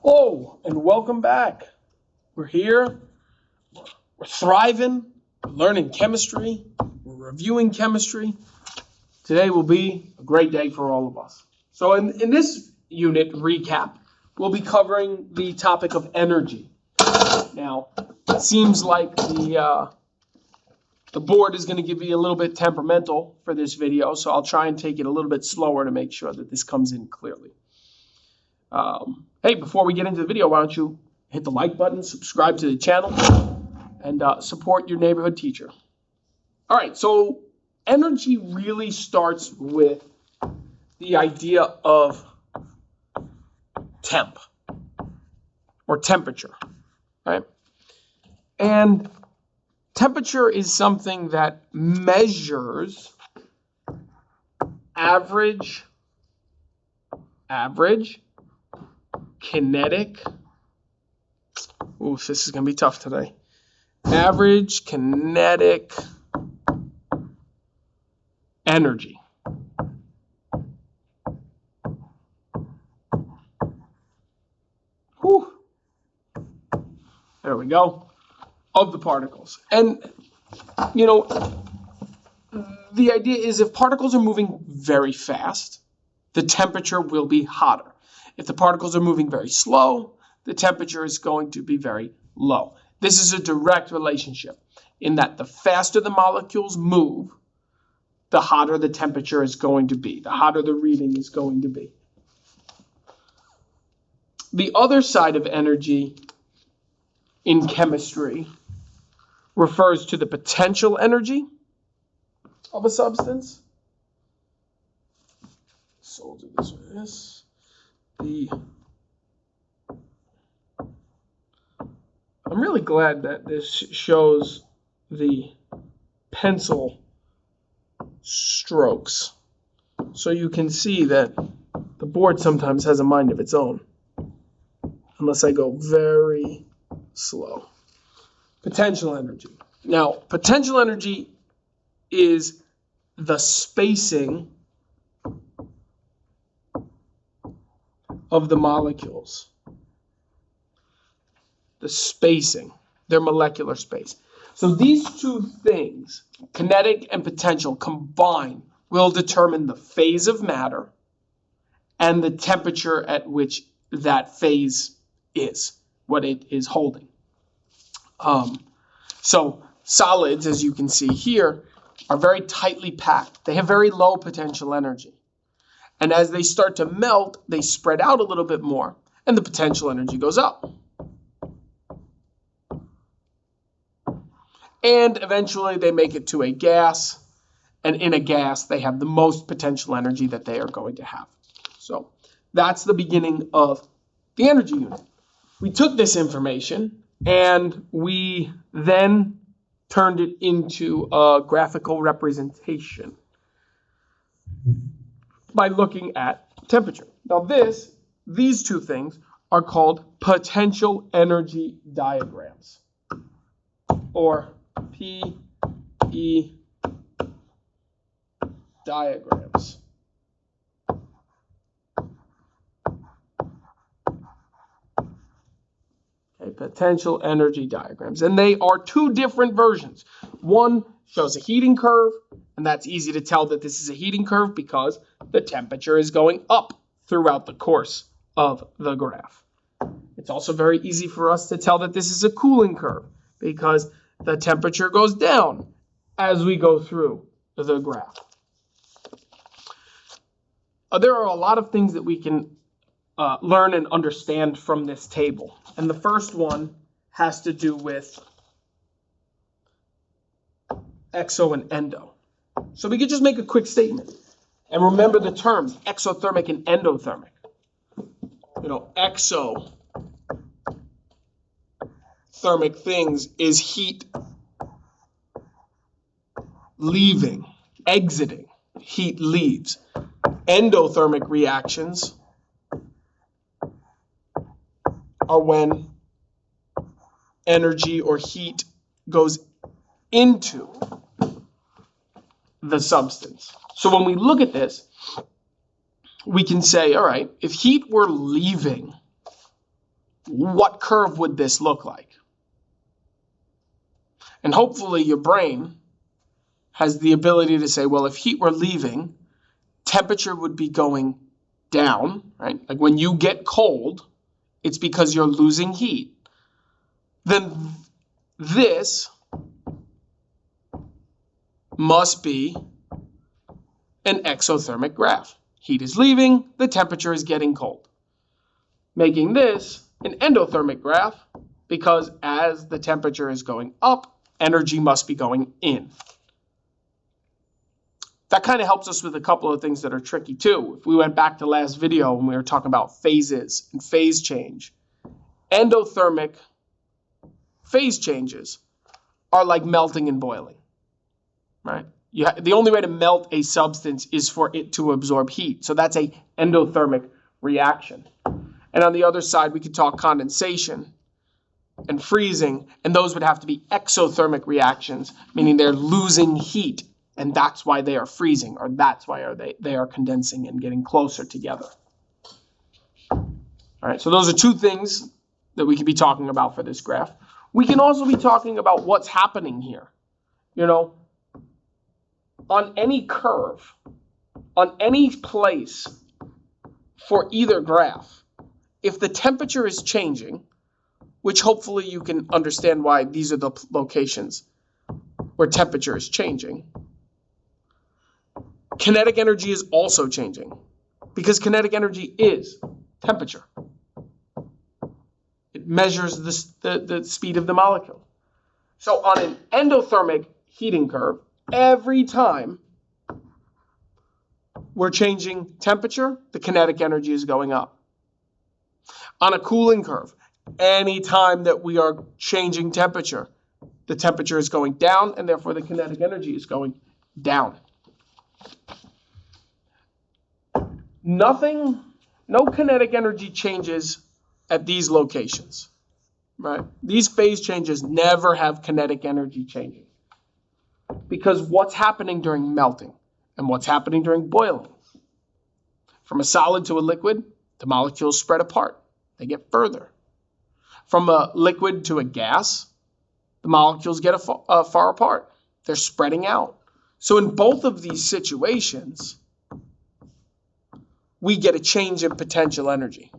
Hello, and welcome back. We're here, we're thriving, we're learning chemistry, we're reviewing chemistry. Today will be a great day for all of us. So in this unit recap, we'll be covering the topic of energy. Now, it seems like the board is going to give me a little bit temperamental for this video, so I'll try and take it a little bit slower to make sure that this comes in clearly. Hey, before we get into the video, why don't you hit the like button, subscribe to the channel, and support your neighborhood teacher. All right, so energy really starts with the idea of temp or temperature, right? And temperature is something that measures average kinetic, this is going to be tough today, average kinetic energy. Whew. There we go, of the particles. And, you know, the idea is if particles are moving very fast, the temperature will be hotter. If the particles are moving very slow, the temperature is going to be very low. This is a direct relationship in that the faster the molecules move, the hotter the temperature is going to be, the hotter the reading is going to be. The other side of energy in chemistry refers to the potential energy of a substance. So we'll do this with this. I'm really glad that this shows the pencil strokes, so you can see that the board sometimes has a mind of its own, unless I go very slow. Potential energy. Now, potential energy is the spacing of the molecules. The spacing, their molecular space. So these two things, kinetic and potential, combined will determine the phase of matter and the temperature at which that phase is, what it is holding. So solids, as you can see here, are very tightly packed. They have very low potential energy. And as they start to melt, they spread out a little bit more, and the potential energy goes up. And eventually they make it to a gas, and in a gas they have the most potential energy that they are going to have. So that's the beginning of the energy unit. We took this information and we then turned it into a graphical representation by looking at temperature. Now these two things are called potential energy diagrams, or PE diagrams. Okay, potential energy diagrams. And they are two different versions. One shows a heating curve, and that's easy to tell that this is a heating curve because the temperature is going up throughout the course of the graph. It's also very easy for us to tell that this is a cooling curve because the temperature goes down as we go through the graph. There are a lot of things that we can learn and understand from this table. And the first one has to do with exo and endo. So we could just make a quick statement. And remember the terms, exothermic and endothermic. You know, exothermic things is heat leaving, exiting, heat leaves. Endothermic reactions are when energy or heat goes into the substance. So when we look at this, we can say, all right, if heat were leaving what curve would this look like? And hopefully your brain has the ability to say, well, if heat were leaving, temperature would be going down, right? Like when you get cold, it's because you're losing heat. Then this must be an exothermic graph. Heat is leaving, the temperature is getting cold. Making this an endothermic graph because as the temperature is going up, energy must be going in. That kind of helps us with a couple of things that are tricky too. If we went back to last video when we were talking about phases and phase change, endothermic phase changes are like melting and boiling, right? The only way to melt a substance is for it to absorb heat. So that's a endothermic reaction. And on the other side, we could talk condensation and freezing, and those would have to be exothermic reactions, meaning they're losing heat, and that's why they are freezing, or that's why they are condensing and getting closer together. All right, so those are two things that we could be talking about for this graph. We can also be talking about what's happening here. You know, on any curve, on any place for either graph, if the temperature is changing, which hopefully you can understand why these are the locations where temperature is changing, kinetic energy is also changing because kinetic energy is temperature. It measures the speed of the molecule. So on an endothermic heating curve, every time we're changing temperature, the kinetic energy is going up. On a cooling curve, any time that we are changing temperature, the temperature is going down, and therefore the kinetic energy is going down. No kinetic energy changes at these locations, right? These phase changes never have kinetic energy changing because what's happening during melting and what's happening during boiling? From a solid to a liquid, the molecules spread apart. They get further. From a liquid to a gas, the molecules get far apart. They're spreading out. So in both of these situations, we get a change in potential energy.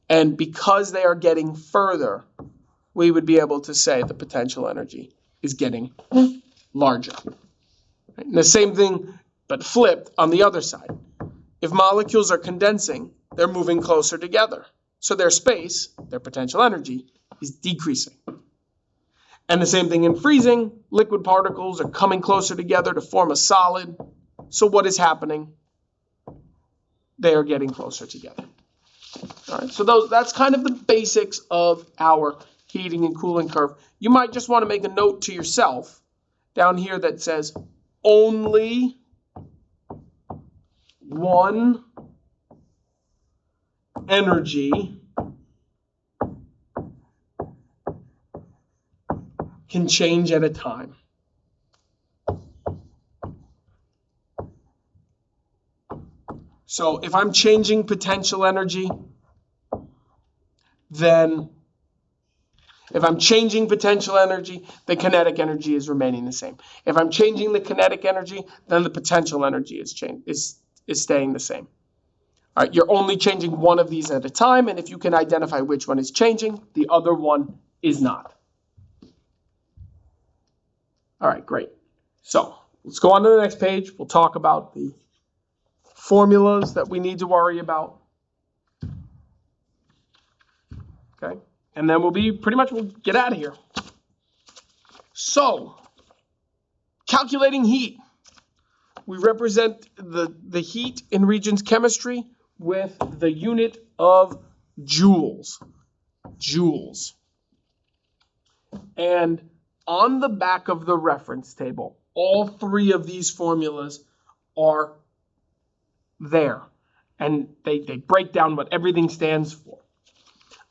And because they are getting further, we would be able to say the potential energy is getting larger. And the same thing, but flipped on the other side. If molecules are condensing, they're moving closer together. So their space, their potential energy, is decreasing. And the same thing in freezing. Liquid particles are coming closer together to form a solid. So what is happening? They are getting closer together. All right, so that's kind of the basics of our heating and cooling curve. You might just want to make a note to yourself down here that says only one energy can change at a time. So if I'm changing potential energy, then if I'm changing potential energy, the kinetic energy is remaining the same. If I'm changing the kinetic energy, then the potential energy is staying the same. All right, you're only changing one of these at a time, and if you can identify which one is changing, the other one is not. All right, great. So let's go on to the next page. We'll talk about the formulas that we need to worry about. Okay, and then we'll get out of here. So, calculating heat. We represent the heat in Regents chemistry with the unit of joules. Joules. And on the back of the reference table, all three of these formulas are there. And they break down what everything stands for.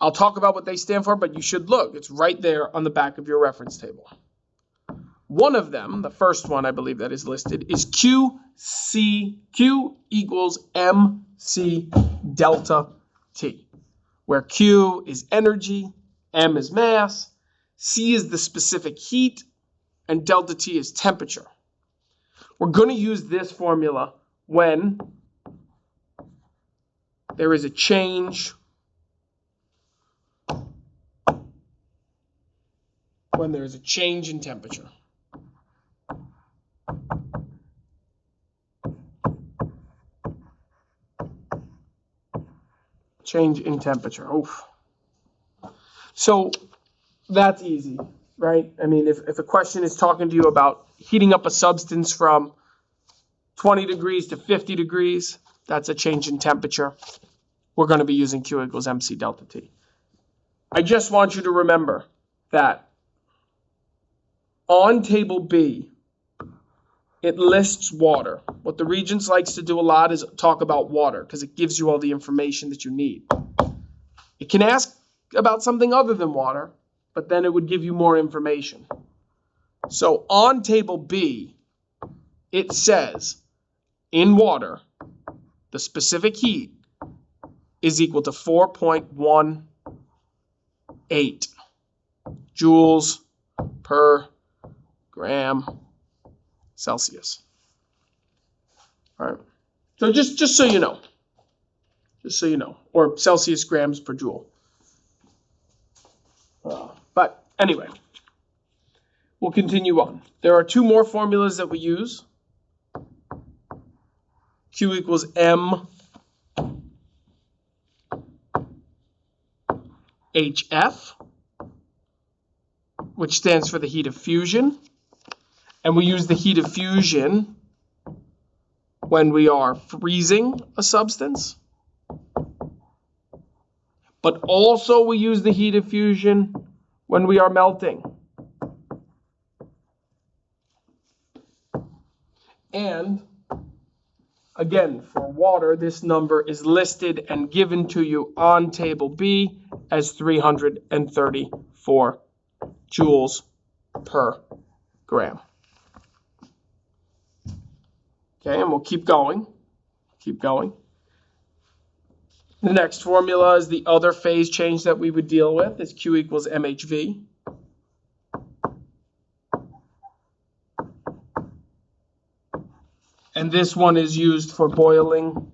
I'll talk about what they stand for, but you should look. It's right there on the back of your reference table. One of them, the first one I believe that is listed, is QC. Q equals MC delta T, where Q is energy, M is mass, C is the specific heat, and delta T is temperature. We're going to use this formula when there is a change in temperature. Change in temperature. Oof. So that's easy, right? I mean, if a question is talking to you about heating up a substance from 20 degrees to 50 degrees, that's a change in temperature. We're going to be using Q equals MC delta T. I just want you to remember that on table B, it lists water. What the Regents likes to do a lot is talk about water because it gives you all the information that you need. It can ask about something other than water, but then it would give you more information. So on table B, it says in water, the specific heat is equal to 4.18 joules per gram Celsius. All right. So just so you know. Just so you know. Or Celsius grams per joule. But anyway, we'll continue on. There are two more formulas that we use. Q equals M HF, which stands for the heat of fusion. And we use the heat of fusion when we are freezing a substance. But also we use the heat of fusion when we are melting. And again, for water, this number is listed and given to you on table B as 334 joules per gram. Okay, and we'll keep going. Keep going. The next formula is the other phase change that we would deal with is Q equals MHV. And this one is used for boiling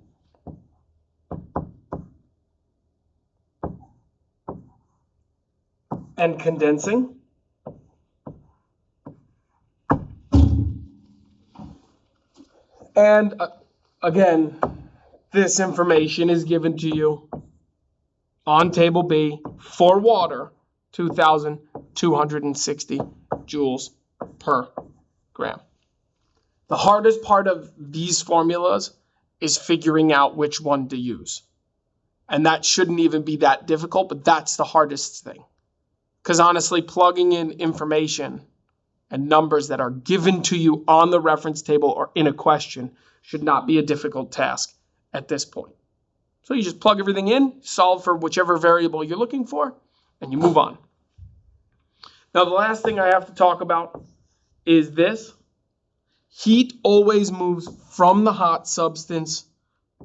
and condensing. And again, this information is given to you on table B for water, 2,260 joules per gram. The hardest part of these formulas is figuring out which one to use. And that shouldn't even be that difficult, but that's the hardest thing. Because honestly, plugging in information and numbers that are given to you on the reference table or in a question should not be a difficult task at this point. So you just plug everything in, solve for whichever variable you're looking for, and you move on. Now, the last thing I have to talk about is this. Heat always moves from the hot substance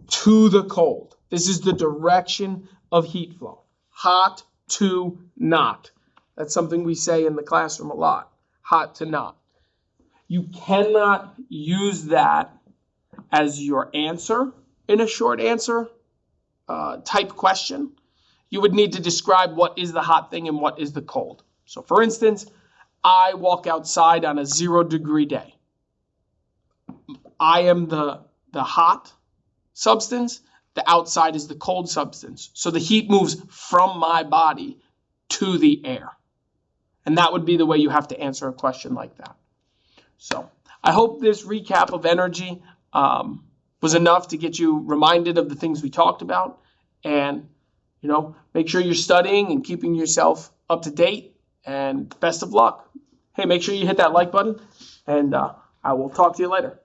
to the cold. This is the direction of heat flow. Hot to not. That's something we say in the classroom a lot. Hot to not. You cannot use that as your answer in a short answer type question. You would need to describe what is the hot thing and what is the cold. So for instance, I walk outside on a 0-degree day. I am the hot substance. The outside is the cold substance. So the heat moves from my body to the air. And that would be the way you have to answer a question like that. So I hope this recap of energy was enough to get you reminded of the things we talked about. And, make sure you're studying and keeping yourself up to date. And best of luck. Hey, make sure you hit that like button. And I will talk to you later.